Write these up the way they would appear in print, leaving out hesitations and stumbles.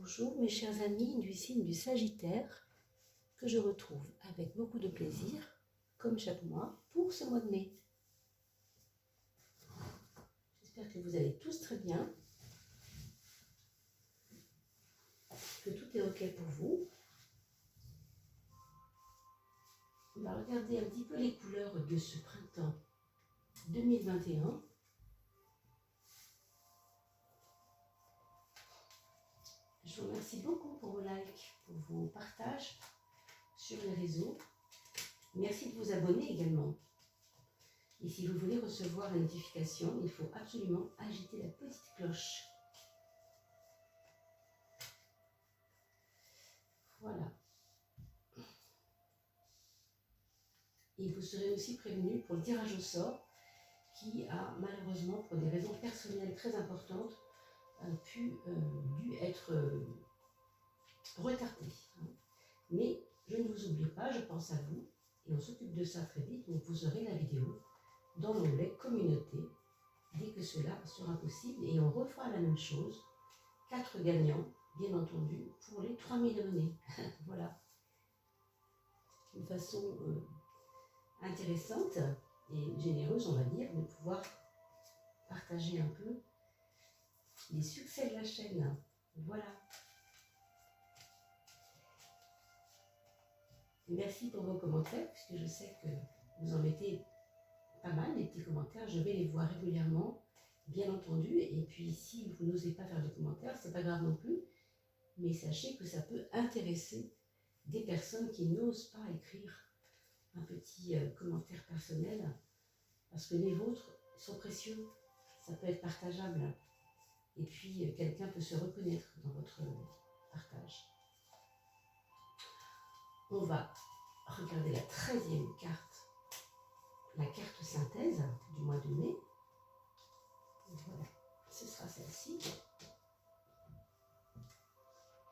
Bonjour mes chers amis du signe du Sagittaire, que je retrouve avec beaucoup de plaisir, comme chaque mois, pour ce mois de mai. J'espère que vous allez tous très bien, que tout est ok pour vous. On va regarder un petit peu les couleurs de ce printemps 2021. Je vous remercie beaucoup pour vos likes, pour vos partages sur les réseaux. Merci de vous abonner également. Et si vous voulez recevoir la notification, il faut absolument agiter la petite cloche. Voilà. Et vous serez aussi prévenu pour le tirage au sort qui a malheureusement, pour des raisons personnelles très importantes, dû être retardé. Mais je ne vous oublie pas, je pense à vous et on s'occupe de ça très vite. Donc vous aurez la vidéo dans l'onglet communauté dès que cela sera possible et on refera la même chose. 4 gagnants, bien entendu, pour les 3000 abonnés. Voilà. Une façon intéressante et généreuse, on va dire, de pouvoir partager un peu les succès de la chaîne. Voilà. Merci pour vos commentaires, puisque je sais que vous en mettez pas mal, les petits commentaires. Je vais les voir régulièrement, bien entendu. Et puis, si vous n'osez pas faire de commentaires, c'est pas grave non plus. Mais sachez que ça peut intéresser des personnes qui n'osent pas écrire un petit commentaire personnel, parce que les vôtres sont précieux. Ça peut être partageable. Et puis, quelqu'un peut se reconnaître dans votre partage. On va regarder la 13e carte, la carte synthèse du mois de mai. Voilà, ce sera celle-ci.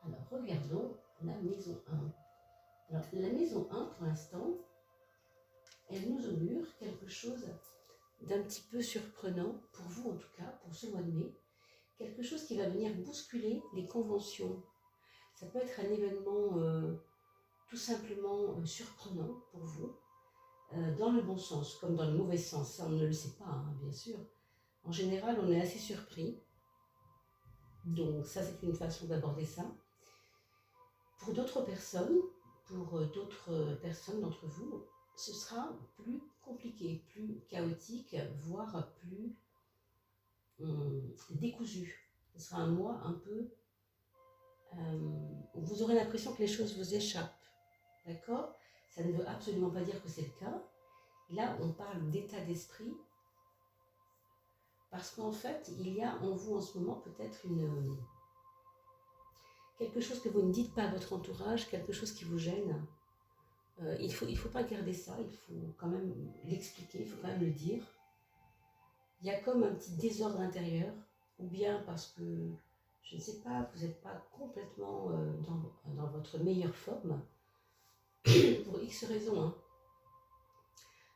Alors, regardons la maison 1. Alors, la maison 1, pour l'instant, elle nous augure quelque chose d'un petit peu surprenant, pour vous en tout cas, pour ce mois de mai. Quelque chose qui va venir bousculer les conventions. Ça peut être un événement tout simplement surprenant pour vous, dans le bon sens, comme dans le mauvais sens. Ça, on ne le sait pas, hein, bien sûr. En général, on est assez surpris. Donc ça, c'est une façon d'aborder ça. Pour d'autres personnes, d'entre vous, ce sera plus compliqué, plus chaotique, voire plus décousu. Ce sera un mois un peu où vous aurez l'impression que les choses vous échappent. D'accord? Ça ne veut absolument pas dire que c'est le cas. Là, on parle d'état d'esprit. Parce qu'en fait, il y a en vous en ce moment peut-être quelque chose que vous ne dites pas à votre entourage, quelque chose qui vous gêne. Il faut pas garder ça, il faut quand même l'expliquer, il faut quand même le dire. Il y a comme un petit désordre intérieur, ou bien parce que, je ne sais pas, vous n'êtes pas complètement dans votre meilleure forme, pour X raisons. Hein.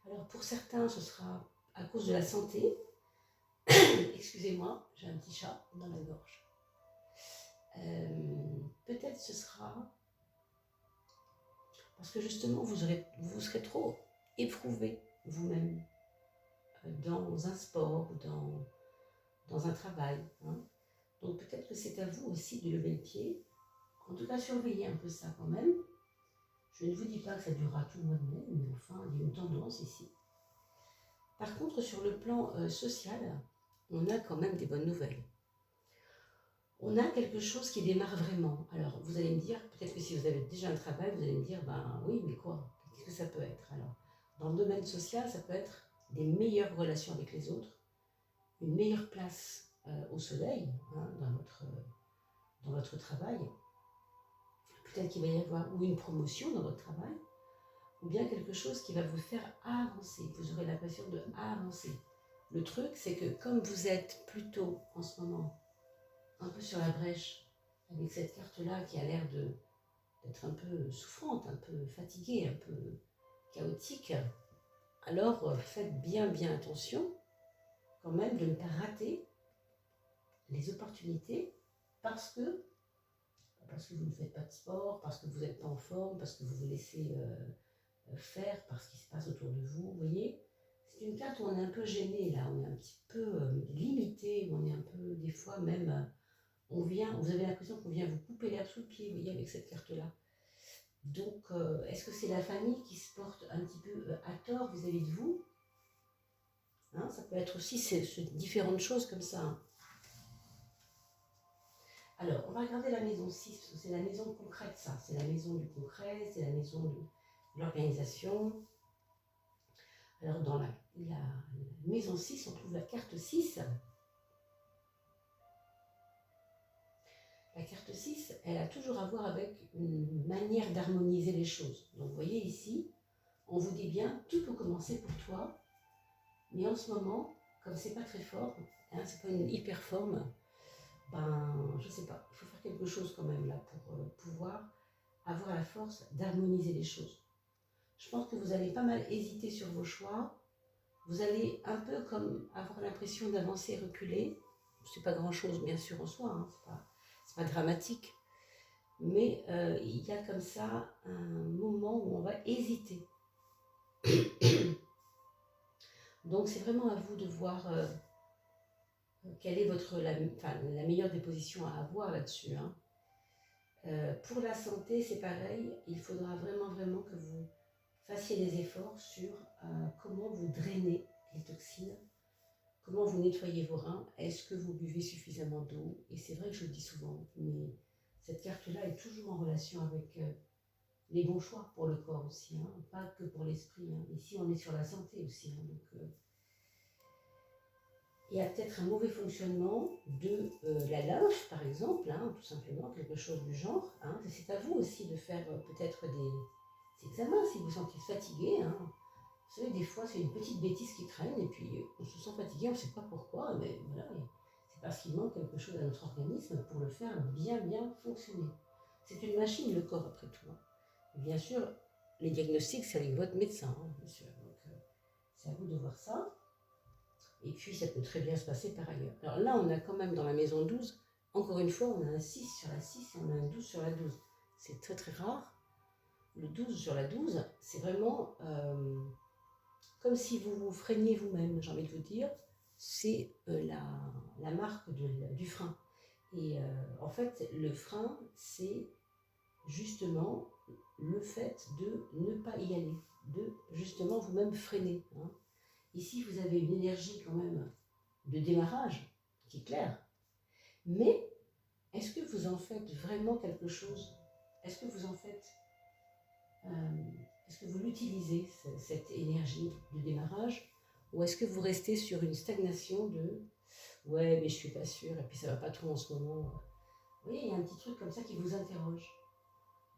Alors pour certains, ce sera à cause de la santé. Excusez-moi, j'ai un petit chat dans la gorge. Peut-être ce sera parce que justement vous serez trop éprouvé vous-même dans un sport, dans un travail. Hein. Donc peut-être que c'est à vous aussi de lever le pied. En tout cas, surveillez un peu ça quand même. Je ne vous dis pas que ça durera tout le mois de mai, mais enfin, il y a une tendance ici. Par contre, sur le plan social, on a quand même des bonnes nouvelles. On a quelque chose qui démarre vraiment. Alors, vous allez me dire, peut-être que si vous avez déjà un travail, vous allez me dire, ben oui, mais quoi? Qu'est-ce que ça peut être? Alors, dans le domaine social, ça peut être des meilleures relations avec les autres, une meilleure place au soleil hein, dans votre travail. Peut-être qu'il va y avoir ou une promotion dans votre travail, ou bien quelque chose qui va vous faire avancer. Vous aurez l'impression de avancer. Le truc, c'est que comme vous êtes plutôt en ce moment un peu sur la brèche, avec cette carte-là qui a l'air d'être un peu souffrante, un peu fatiguée, un peu chaotique, alors faites bien attention quand même de ne pas rater les opportunités parce que parce que vous ne faites pas de sport, parce que vous n'êtes pas en forme, parce que vous vous laissez faire par ce qui se passe autour de vous, vous voyez. C'est une carte où on est un peu gêné, là, on est un petit peu limité, on est un peu, des fois même, vous avez l'impression qu'on vient vous couper l'herbe sous le pied, vous voyez, avec cette carte-là. Donc, est-ce que c'est la famille qui se porte un petit peu à tort vis-à-vis de vous, hein? Ça peut être aussi différentes choses comme ça, hein. Alors, on va regarder la maison 6, parce que c'est la maison concrète, ça. C'est la maison du concret, c'est la maison de l'organisation. Alors, dans la maison 6, on trouve la carte 6. La carte 6, elle a toujours à voir avec une manière d'harmoniser les choses. Donc, vous voyez ici, on vous dit bien, tout peut commencer pour toi, mais en ce moment, comme c'est pas très fort, hein, c'est pas une hyper forme, ben, je sais pas, il faut faire quelque chose quand même là pour pouvoir avoir la force d'harmoniser les choses. Je pense que vous allez pas mal hésiter sur vos choix, vous allez un peu comme avoir l'impression d'avancer et reculer. C'est pas grand chose bien sûr en soi, hein, c'est pas dramatique, mais il y a comme ça un moment où on va hésiter. Donc c'est vraiment à vous de voir quelle est la meilleure des positions à avoir là-dessus, hein. Pour la santé, c'est pareil, il faudra vraiment que vous fassiez des efforts sur comment vous drainez les toxines, comment vous nettoyez vos reins, est-ce que vous buvez suffisamment d'eau. Et c'est vrai que je le dis souvent, mais cette carte-là est toujours en relation avec les bons choix pour le corps aussi, hein, pas que pour l'esprit, hein. Ici, on est sur la santé aussi, hein, donc il y a peut-être un mauvais fonctionnement de la lymphe, par exemple, hein, tout simplement, quelque chose du genre, hein. C'est à vous aussi de faire peut-être des examens si vous vous sentez fatigué, hein. Vous savez, des fois, c'est une petite bêtise qui traîne et puis on se sent fatigué, on ne sait pas pourquoi, mais voilà, c'est parce qu'il manque quelque chose à notre organisme pour le faire bien fonctionner. C'est une machine, le corps, après tout, hein. Et bien sûr, les diagnostics, c'est avec votre médecin, hein, bien sûr. Donc, c'est à vous de voir ça. Et puis, ça peut très bien se passer par ailleurs. Alors là, on a quand même dans la maison 12, encore une fois, on a un 6 sur la 6 et on a un 12 sur la 12. C'est très rare. Le 12 sur la 12, c'est vraiment comme si vous vous freiniez vous-même, j'ai envie de vous dire. C'est la marque du frein. Et en fait, le frein, c'est justement le fait de ne pas y aller, de justement vous-même freiner, hein. Ici, vous avez une énergie quand même de démarrage qui est claire. Mais est-ce que vous en faites vraiment quelque chose? Est-ce que vous en faites est-ce que vous l'utilisez, cette énergie de démarrage? Ou est-ce que vous restez sur une stagnation de « ouais, mais je suis pas sûre, et puis ça va pas trop en ce moment ». Vous voyez, il y a un petit truc comme ça qui vous interroge.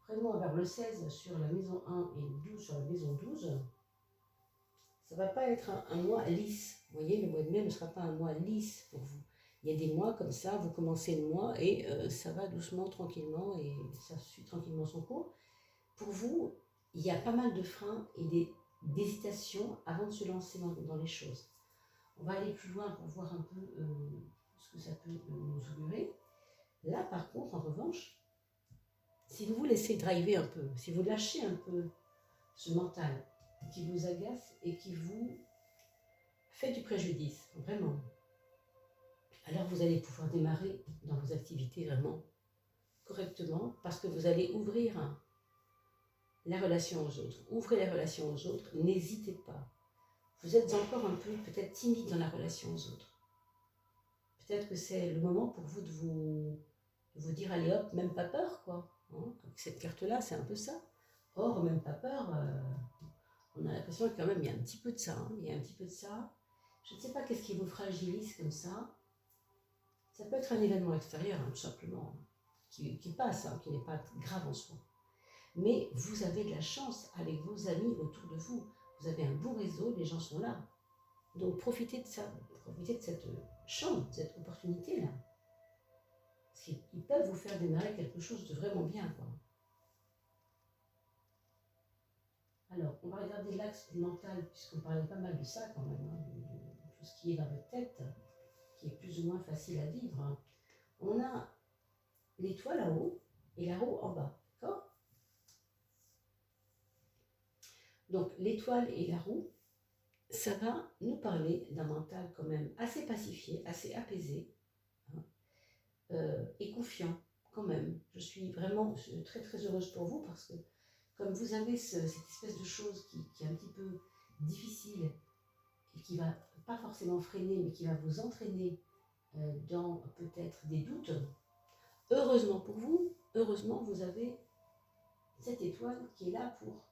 Vraiment, vers le 16 sur la maison 1 et le 12 sur la maison 12, ça ne va pas être un mois lisse. Vous voyez, le mois de mai ne sera pas un mois lisse pour vous. Il y a des mois comme ça, vous commencez le mois et ça va doucement, tranquillement, et ça suit tranquillement son cours. Pour vous, il y a pas mal de freins et d'hésitations avant de se lancer dans les choses. On va aller plus loin pour voir un peu ce que ça peut nous augurer. Là, par contre, en revanche, si vous vous laissez driver un peu, si vous lâchez un peu ce mental qui vous agace et qui vous fait du préjudice, vraiment, alors vous allez pouvoir démarrer dans vos activités vraiment correctement parce que vous allez ouvrir la relation aux autres. Ouvrez la relation aux autres, n'hésitez pas. Vous êtes encore un peu peut-être timide dans la relation aux autres. Peut-être que c'est le moment pour vous de vous dire allez hop, même pas peur quoi. Hein, avec cette carte-là, c'est un peu ça. Or, même pas peur, on a l'impression que quand même il y a un petit peu de ça. Hein, il y a un petit peu de ça. Je ne sais pas qu'est-ce qui vous fragilise comme ça. Ça peut être un événement extérieur, hein, tout simplement, qui passe, hein, qui n'est pas grave en soi. Mais vous avez de la chance avec vos amis autour de vous. Vous avez un bon réseau, les gens sont là. Donc profitez de ça, profitez de cette chance, de cette opportunité-là. Parce qu'ils peuvent vous faire démarrer quelque chose de vraiment bien, quoi. Alors, on va regarder l'axe du mental, puisqu'on parlait pas mal de ça quand même, hein, de tout ce qui est dans votre tête, qui est plus ou moins facile à vivre. On a l'étoile là-haut, et la roue en bas. D'accord? Donc l'étoile et la roue, ça va nous parler d'un mental quand même assez pacifié, assez apaisé, hein, et confiant quand même. Je suis vraiment très très heureuse pour vous parce que comme vous avez cette espèce de chose qui est un petit peu difficile et qui va pas forcément freiner mais qui va vous entraîner dans peut-être des doutes, heureusement pour vous, heureusement vous avez cette étoile qui est là pour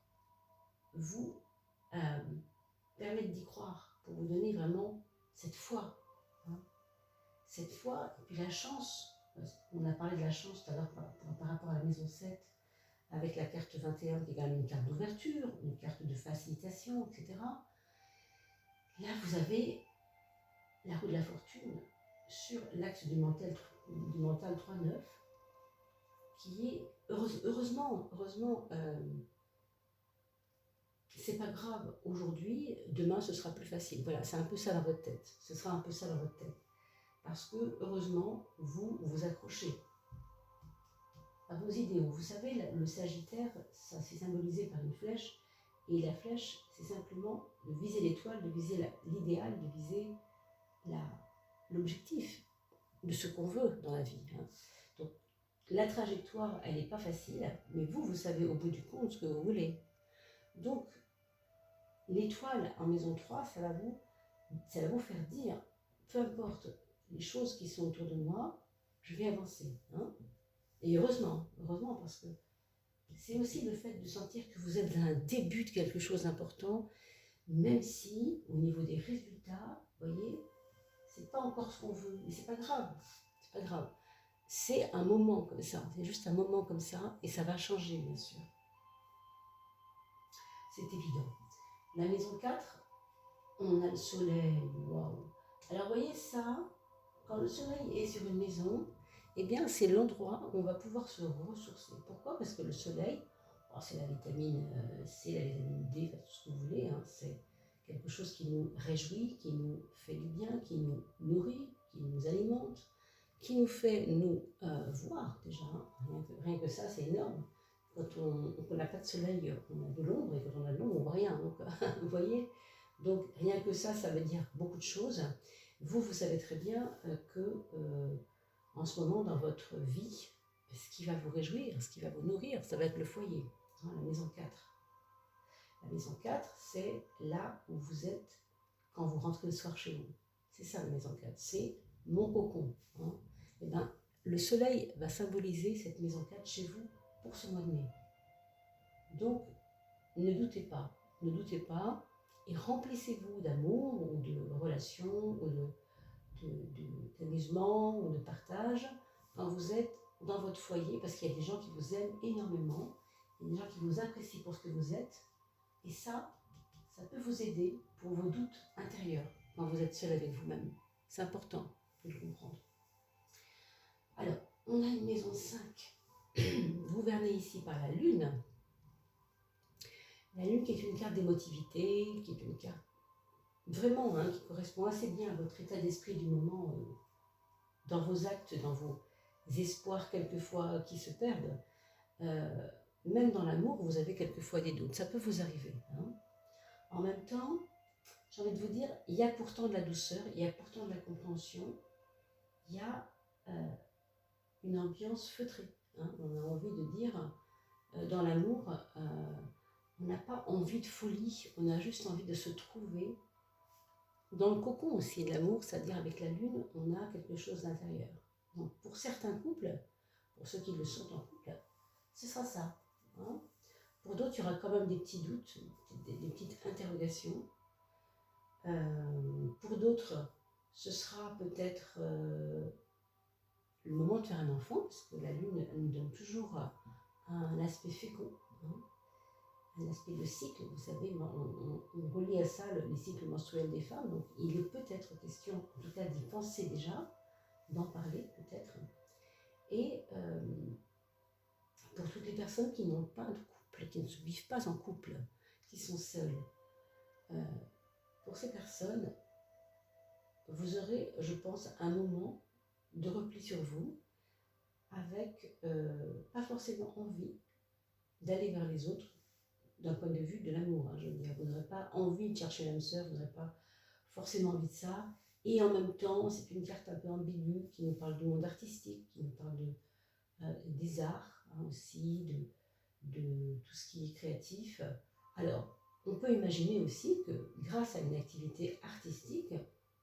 vous permettre d'y croire, pour vous donner vraiment cette foi. Hein. Cette foi, et puis la chance, on a parlé de la chance tout à l'heure par rapport à la maison 7, avec la carte 21 qui est quand même une carte d'ouverture, une carte de facilitation, etc. Là, vous avez la roue de la fortune sur l'axe du mental 3-9, qui est, heureusement, c'est pas grave aujourd'hui, demain ce sera plus facile. Voilà, c'est un peu ça dans votre tête. Ce sera un peu ça dans votre tête. Parce que, heureusement, vous vous accrochez à vos idéaux. Vous savez, le Sagittaire, ça c'est symbolisé par une flèche. Et la flèche, c'est simplement de viser l'étoile, de viser l'idéal, de viser l'objectif de ce qu'on veut dans la vie. Hein. Donc, la trajectoire, elle n'est pas facile, mais vous savez au bout du compte ce que vous voulez. Donc, l'étoile en maison 3, ça va vous faire dire, peu importe les choses qui sont autour de moi, je vais avancer. Hein. Et heureusement, parce que c'est aussi le fait de sentir que vous êtes à un début de quelque chose d'important, même si au niveau des résultats, vous voyez, c'est pas encore ce qu'on veut, mais c'est pas grave, c'est pas grave. C'est un moment comme ça, c'est juste un moment comme ça, et ça va changer bien sûr. C'est évident. La maison 4, on a le soleil, waouh. Alors vous voyez ça, quand le soleil est sur une maison, eh bien c'est l'endroit où on va pouvoir se ressourcer. Pourquoi? Parce que le soleil, c'est la vitamine C, la vitamine D, tout ce que vous voulez, hein, c'est quelque chose qui nous réjouit, qui nous fait du bien, qui nous nourrit, qui nous alimente, qui nous fait nous voir déjà. Hein. Rien que ça, c'est énorme. Quand on n'a pas de soleil, on a de l'ombre, et quand on a de l'ombre, on ne voit rien. Donc, vous voyez, donc rien que ça veut dire beaucoup de choses. Vous savez très bien que en ce moment, dans votre vie, ce qui va vous réjouir, ce qui va vous nourrir, ça va être le foyer, hein, la maison 4. La maison 4, c'est là où vous êtes quand vous rentrez le soir chez vous. C'est ça la maison 4, c'est mon cocon. Hein. Et ben, le soleil va symboliser cette maison 4 chez vous pour ce mois de mai. Donc, ne doutez pas, et remplissez-vous d'amour ou de relations ou d'amusement ou de partage quand vous êtes dans votre foyer, parce qu'il y a des gens qui vous aiment énormément, il y a des gens qui vous apprécient pour ce que vous êtes, et ça peut vous aider pour vos doutes intérieurs quand vous êtes seul avec vous-même. C'est important de le comprendre. Alors, on a une maison 5, gouvernée ici par la Lune. La Lune qui est une carte d'émotivité, qui est une carte vraiment qui correspond assez bien à votre état d'esprit du moment, dans vos actes, dans vos espoirs quelquefois qui se perdent. Même dans l'amour, vous avez quelquefois des doutes. Ça peut vous arriver. Hein. En même temps, j'ai envie de vous dire, il y a pourtant de la douceur, il y a pourtant de la compréhension, il y a une ambiance feutrée. Hein. On a envie de dire, dans l'amour, on n'a pas envie de folie, on a juste envie de se trouver. Dans le cocon aussi de l'amour, c'est-à-dire avec la Lune, on a quelque chose d'intérieur. Donc pour certains couples, pour ceux qui le sont en couple, ce sera ça. Hein. Pour d'autres, il y aura quand même des petits doutes, des petites interrogations. Pour d'autres, ce sera peut-être le moment de faire un enfant, parce que la Lune nous donne toujours un aspect fécond. Hein. Un aspect de cycle, vous savez, on relie à ça les cycles menstruels des femmes, donc il est peut-être question, en tout cas d'y penser déjà, d'en parler peut-être. Et pour toutes les personnes qui n'ont pas de couple, qui ne se vivent pas en couple, qui sont seules, pour ces personnes, vous aurez, je pense, un moment de repli sur vous, avec pas forcément envie d'aller vers les autres d'un point de vue de l'amour. Hein, je veux dire, vous n'aurez pas envie de chercher l'âme sœur, vous n'aurez pas forcément envie de ça. Et en même temps, c'est une carte un peu ambiguë qui nous parle du monde artistique, qui nous parle des arts hein, aussi, de tout ce qui est créatif. Alors, on peut imaginer aussi que grâce à une activité artistique,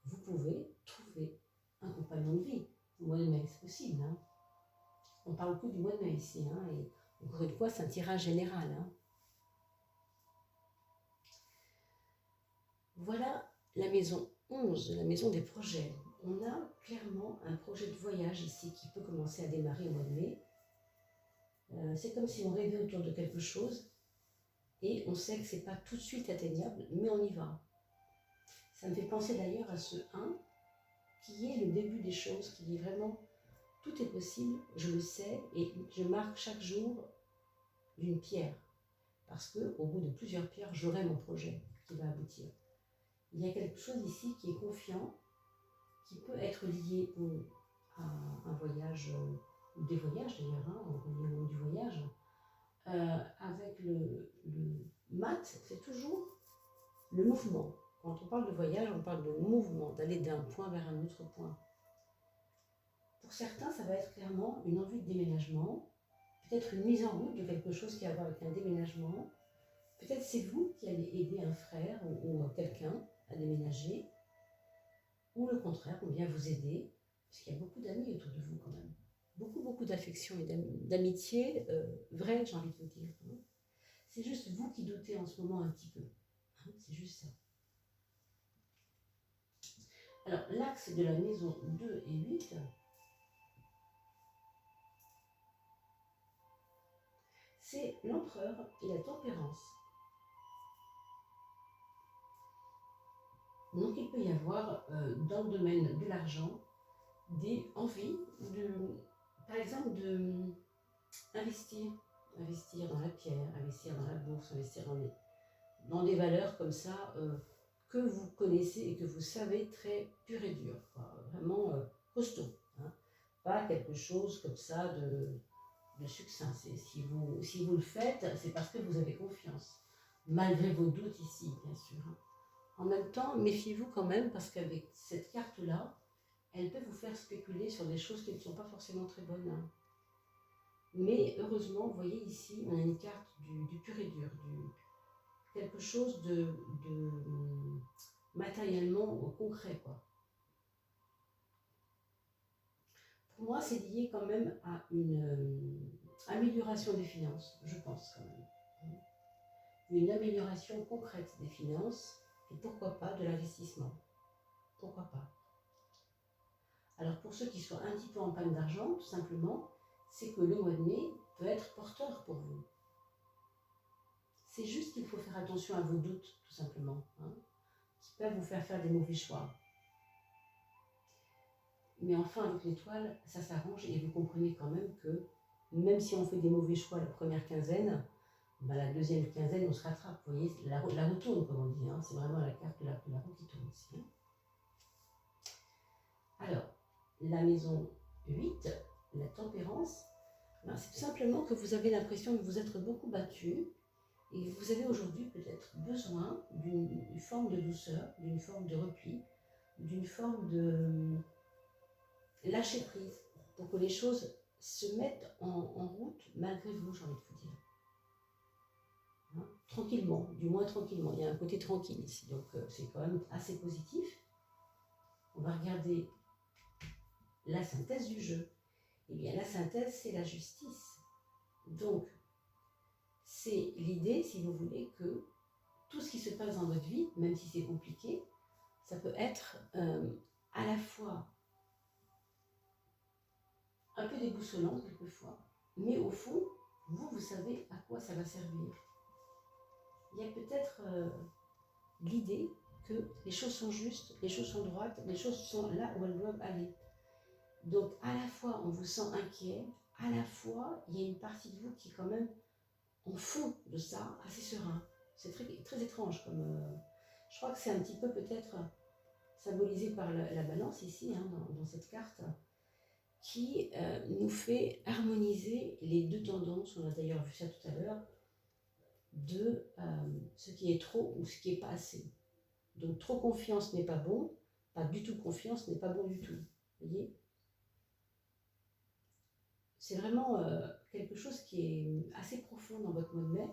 vous pouvez trouver un compagnon de vie. Au mois de mai, c'est possible. Hein. On parle beaucoup du mois de mai ici. Hein, et encore une fois, c'est un tirage général. Hein. Voilà la maison 11, la maison des projets. On a clairement un projet de voyage ici qui peut commencer à démarrer au mois de mai. C'est comme si on rêvait autour de quelque chose et on sait que ce n'est pas tout de suite atteignable, mais on y va. Ça me fait penser d'ailleurs à ce 1 qui est le début des choses, qui dit vraiment tout est possible, je le sais et je marque chaque jour d'une pierre parce qu'au bout de plusieurs pierres, j'aurai mon projet qui va aboutir. Il y a quelque chose ici qui est confiant, qui peut être lié à un voyage, ou des voyages d'ailleurs, hein, on revient au nom du voyage. Avec le mat, c'est toujours le mouvement. Quand on parle de voyage, on parle de mouvement, d'aller d'un point vers un autre point. Pour certains, ça va être clairement une envie de déménagement, peut-être une mise en route de quelque chose qui a à voir avec un déménagement. Peut-être c'est vous qui allez aider un frère ou quelqu'un à déménager, ou le contraire, on vient vous aider, parce qu'il y a beaucoup d'amis autour de vous quand même. Beaucoup d'affection et d'amitié vraie, j'ai envie de vous dire. C'est juste vous qui doutez en ce moment un petit peu. C'est juste ça. Alors, l'axe de la maison 2 et 8, c'est l'empereur et la tempérance. Donc, il peut y avoir, dans le domaine de l'argent, des envies, par exemple, d'investir dans la pierre, investir dans la bourse, investir dans des valeurs comme ça que vous connaissez et que vous savez très pur et dur, quoi. Vraiment costaud. Hein. Pas quelque chose comme ça de succinct. Si vous le faites, c'est parce que vous avez confiance, malgré vos doutes ici, bien sûr. Hein. En même temps, méfiez-vous quand même parce qu'avec cette carte-là, elle peut vous faire spéculer sur des choses qui ne sont pas forcément très bonnes. Hein. Mais heureusement, vous voyez ici, on a une carte du pur et dur, quelque chose de matériellement concret, quoi. Pour moi, c'est lié quand même à une amélioration des finances, je pense quand même. Une amélioration concrète des finances, et pourquoi pas de l'investissement. Pourquoi pas. Alors pour ceux qui sont un petit peu en panne d'argent, tout simplement, c'est que le mois de mai peut être porteur pour vous. C'est juste qu'il faut faire attention à vos doutes, tout simplement, hein, qui peuvent vous faire des mauvais choix. Mais enfin, avec l'étoile, ça s'arrange et vous comprenez quand même que même si on fait des mauvais choix la première quinzaine, bah, la deuxième quinzaine, on se rattrape. Vous voyez, la roue tourne, comme on dit. Hein, c'est vraiment la carte de la roue qui tourne ici. Hein. Alors, la maison 8, la tempérance, ben, c'est tout simplement que vous avez l'impression de vous être beaucoup battu et vous avez aujourd'hui peut-être besoin d'une forme de douceur, d'une forme de repli, d'une forme de lâcher prise pour que les choses se mettent en route malgré vous, j'ai envie de vous dire. Hein, tranquillement, du moins tranquillement. Il y a un côté tranquille ici, donc c'est quand même assez positif. On va regarder la synthèse du jeu. Eh bien, la synthèse, c'est la justice. Donc, c'est l'idée, si vous voulez, que tout ce qui se passe dans votre vie, même si c'est compliqué, ça peut être à la fois un peu déboussolant quelquefois, mais au fond, vous savez à quoi ça va servir. Il y a peut-être l'idée que les choses sont justes, les choses sont droites, les choses sont là où elles doivent aller. Donc à la fois on vous sent inquiet, à la fois il y a une partie de vous qui est quand même en fond de ça assez serein. C'est très, très étrange comme... je crois que c'est un petit peu peut-être symbolisé par la balance ici, hein, dans cette carte. qui nous fait harmoniser les deux tendances, on a d'ailleurs vu ça tout à l'heure, de ce qui est trop ou ce qui n'est pas assez. Donc trop confiance n'est pas bon, pas du tout confiance n'est pas bon du tout. Vous voyez? C'est vraiment quelque chose qui est assez profond dans votre mode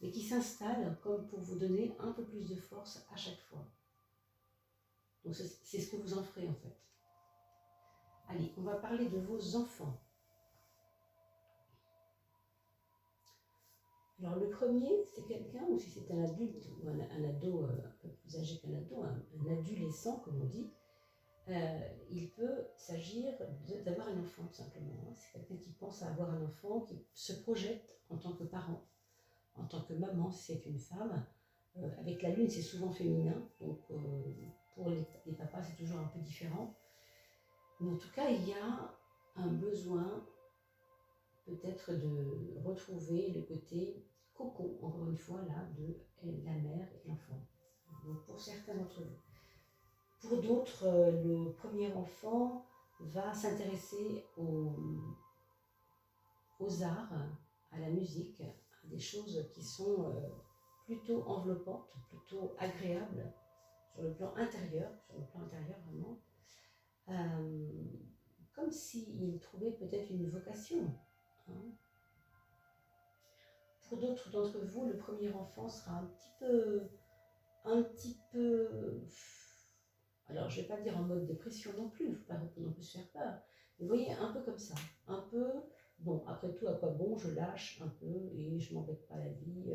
mais qui s'installe comme pour vous donner un peu plus de force à chaque fois. Donc c'est ce que vous en ferez en fait. Allez, on va parler de vos enfants. Alors le premier, c'est quelqu'un, ou si c'est un adulte ou un ado un peu plus âgé qu'un ado, un adolescent comme on dit, il peut s'agir d'avoir un enfant tout simplement. C'est quelqu'un qui pense à avoir un enfant, qui se projette en tant que parent, en tant que maman si c'est une femme. Avec la lune, c'est souvent féminin, donc pour les papas, c'est toujours un peu différent. Mais en tout cas, il y a un besoin peut-être de retrouver le côté cocon, encore une fois, là, de la mère et l'enfant. Donc pour certains d'entre vous. Pour d'autres, le premier enfant va s'intéresser aux arts, à la musique, à des choses qui sont plutôt enveloppantes, plutôt agréables sur le plan intérieur vraiment, comme s'il trouvait peut-être une vocation. Hein. Pour d'autres d'entre vous, le premier enfant sera un petit peu, alors je ne vais pas dire en mode dépression non plus, il ne faut pas non plus se faire peur, mais vous voyez, un peu comme ça, un peu, bon, après tout, à quoi bon, je lâche un peu et je ne m'embête pas la vie,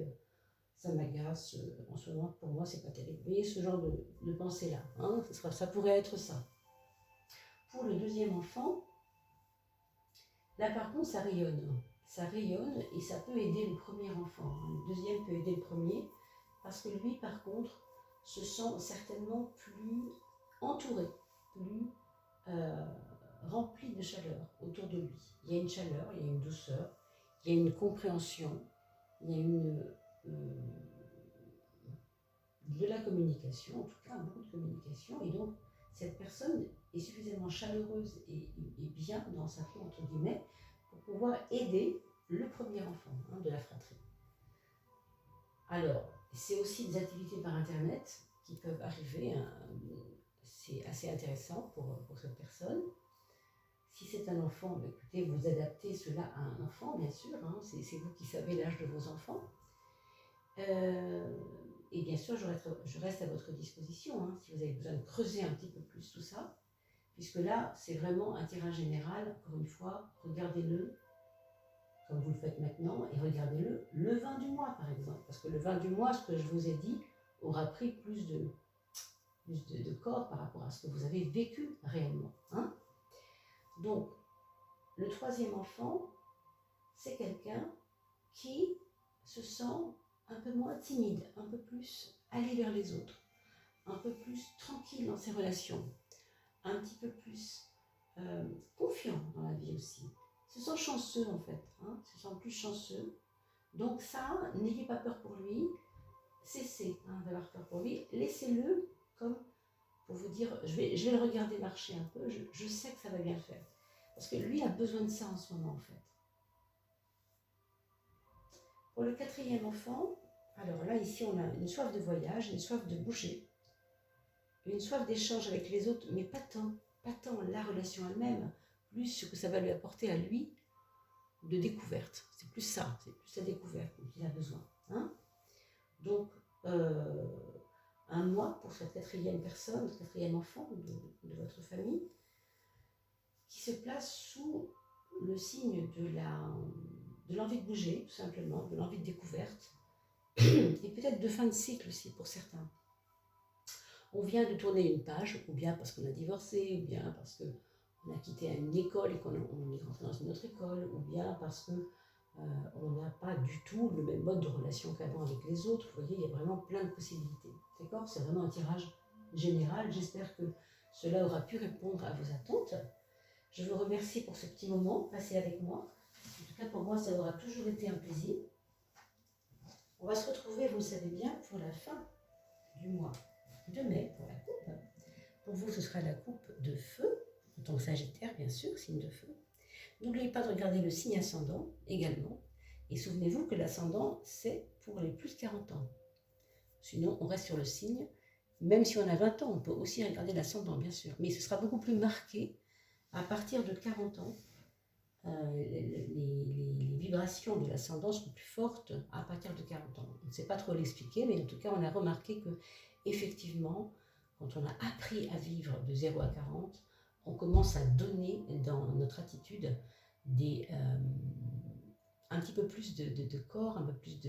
ça m'agace, en ce moment, pour moi, c'est pas terrible. Vous voyez, ce genre de pensée-là, hein, ça pourrait être ça. Pour le deuxième enfant, là par contre, ça rayonne et ça peut aider le premier enfant. Le deuxième peut aider le premier, parce que lui, par contre, se sent certainement plus entouré, plus rempli de chaleur autour de lui. Il y a une chaleur, il y a une douceur, il y a une compréhension, il y a de la communication, en tout cas beaucoup de communication, et donc cette personne est suffisamment chaleureuse et bien dans sa peau, entre guillemets, pour pouvoir aider le premier enfant de la fratrie. Alors, c'est aussi des activités par Internet qui peuvent arriver, c'est assez intéressant pour cette personne. Si c'est un enfant, écoutez, vous adaptez cela à un enfant, bien sûr, c'est vous qui savez l'âge de vos enfants. Et bien sûr, je reste à votre disposition, si vous avez besoin de creuser un petit peu plus tout ça, puisque là, c'est vraiment un tirage général. Encore une fois, regardez-le comme vous le faites maintenant, et regardez-le le 20 du mois, par exemple, parce que le 20 du mois, ce que je vous ai dit, aura pris plus de corps par rapport à ce que vous avez vécu réellement. Donc, le troisième enfant, c'est quelqu'un qui se sent un peu moins timide, un peu plus aller vers les autres, un peu plus tranquille dans ses relations, un petit peu plus confiant dans la vie aussi. Se sent chanceux en fait, se sent plus chanceux. Donc ça, n'ayez pas peur pour lui, cessez d'avoir peur pour lui, laissez-le comme pour vous dire, je vais le regarder marcher un peu, je sais que ça va bien le faire. Parce que lui a besoin de ça en ce moment en fait. Pour le quatrième enfant, alors là ici on a une soif de voyage, une soif de bouger, une soif d'échange avec les autres, mais pas tant la relation elle-même, plus ce que ça va lui apporter à lui de découverte. C'est plus ça, c'est plus sa découverte dont il a besoin. Donc, un mois pour cette quatrième personne, quatrième enfant de votre famille, qui se place sous le signe de l'envie de bouger, tout simplement, de l'envie de découverte, et peut-être de fin de cycle aussi pour certains. On vient de tourner une page, ou bien parce qu'on a divorcé, ou bien parce qu'on a quitté une école et qu'on est rentré dans une autre école, ou bien parce qu'on n'a pas du tout le même mode de relation qu'avant avec les autres. Vous voyez, il y a vraiment plein de possibilités. D'accord ? C'est vraiment un tirage général. J'espère que cela aura pu répondre à vos attentes. Je vous remercie pour ce petit moment passé avec moi. En tout cas, pour moi, ça aura toujours été un plaisir. On va se retrouver, vous le savez bien, pour la fin du mois de mai, pour la coupe. Pour vous, ce sera la coupe de feu, en tant que Sagittaire, bien sûr, signe de feu. N'oubliez pas de regarder le signe ascendant également. Et souvenez-vous que l'ascendant, c'est pour les plus de 40 ans. Sinon, on reste sur le signe. Même si on a 20 ans, on peut aussi regarder l'ascendant, bien sûr. Mais ce sera beaucoup plus marqué à partir de 40 ans. Les vibrations de l'ascendant sont plus fortes à partir de 40 ans. On ne sait pas trop l'expliquer, mais en tout cas, on a remarqué que, effectivement, quand on a appris à vivre de 0 à 40, on commence à donner dans notre attitude un petit peu plus de corps, un peu plus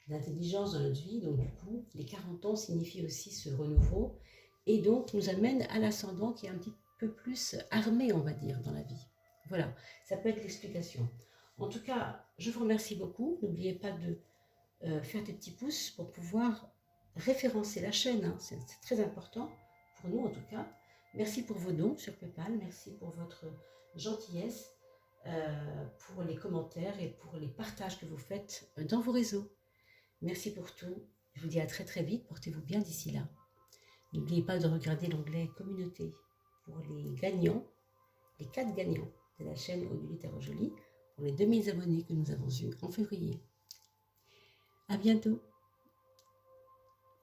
d'intelligence dans notre vie. Donc du coup, les 40 ans signifient aussi ce renouveau et donc nous amène à l'ascendant qui est un petit peu plus armé, on va dire, dans la vie. Voilà, ça peut être l'explication. En tout cas, je vous remercie beaucoup. N'oubliez pas de faire des petits pouces pour pouvoir référencer la chaîne. Hein. C'est très important, pour nous en tout cas. Merci pour vos dons sur PayPal. Merci pour votre gentillesse, pour les commentaires et pour les partages que vous faites dans vos réseaux. Merci pour tout. Je vous dis à très très vite. Portez-vous bien d'ici là. N'oubliez pas de regarder l'onglet Communauté pour les gagnants, les 4 gagnants de la chaîne Odile Tarot Jolie pour les 2000 abonnés que nous avons eus en février. À bientôt.